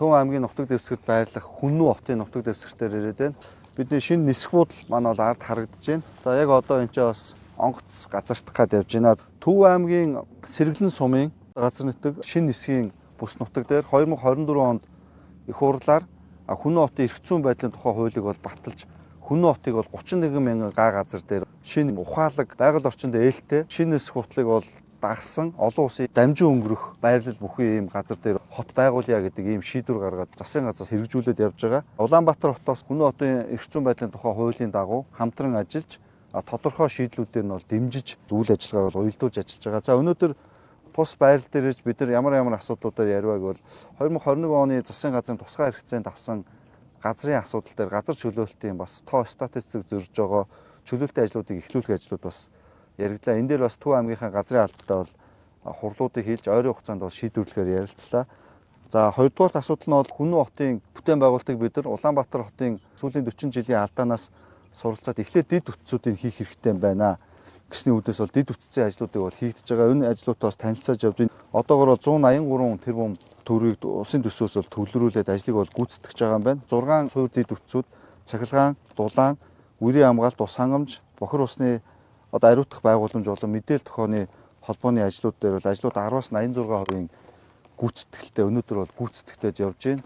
Төв аймгийн нутаг дэвсгэрт байрлах Хүннүү хотын нутаг дэвсгэртээр ирээд байна. Бидний шинэ нисэх буудал манай бол ард харагдаж байна. За яг одоо энэ ч бас онгоц газартах гад явж байна. Төв аймгийн Сэргэлэн сумын газар нутаг шинэ нисхийн бүс нутаг дээр 2024 онд их хурлаар Хүннүү хотын эрх зүйн байдлын тухай хуулийг бол баталж Хүннүү хотыг бол 31 мянган га газар дээр шинэ ухаалаг байгаль орчинд ээлтэй шинэ нисэх буудлыг бол дагсан олон улсын дамжин өнгөрөх байрлал бүхий ийм газар дээр хот байгуулъя гэдэг ийм шийдвэр гаргаад засгийн газраас хэрэгжүүлээд явж байгаа. Улаанбаатар хотоос Хүннүү хотын эрх зүйн байдлын тухай хуулийн дагуу хамтран ажиллаж тодорхой шийдлүүдээр нь бол дэмжиж үйл ажиллагааг бол уялдуулж ажиллаж байгаа. За өнөөдөр тус байрал дээр ирж бид нар ямар асуудлуудаар яриваг бол 2021 оны засгийн газрын тусгай хэрэгцээнд авсан газрын асуудал дээр газар чөлөөлтийн бас тоо статистик зөрж байгаа чөлөөлтийн ажлуудыг эхлүүлэх ажлууд бас яригдлаа. Энэ дээр бас Төв аймгийнхаа газрын албатай бол хурлуудыг хийж ойрын хугацаанд бол шийдвэрлэхээр ярилцлаа. За хоёрдугаар асуудал нь бол Хүннүү хотын бүтээн байгуулалтыг бид нар Улаанбаатар хотын сүүлийн 40 жилийн алдаанаас суралцаад эхлээд дид үтцүүдийг хийх хэрэгтэй байна гэсний үднээс бол дид үтцийн ажлуудыг бол хийгдэж байгаа. Энэ ажлуудаас танилцуулж явж байна. Одоогоор 183 тэрбум төгрөгийг улсын төсвөөс бол төвлөрүүлээд ажлыг бол гүйцэтгэж байгаа юм байна. 6 суур дид үтцүүд, цахилгаан, дулаан, үрийн хамгаалалт, ус хангамж, бохир усны ариутгах байгууламж болон мэдээлэл тохионы холбооны ажлууд дээр бол ажлууд 10-аас 86%-ийн гүйцэтгэлтэй өнөөдөр бол гүйцэтгдэж явж байна.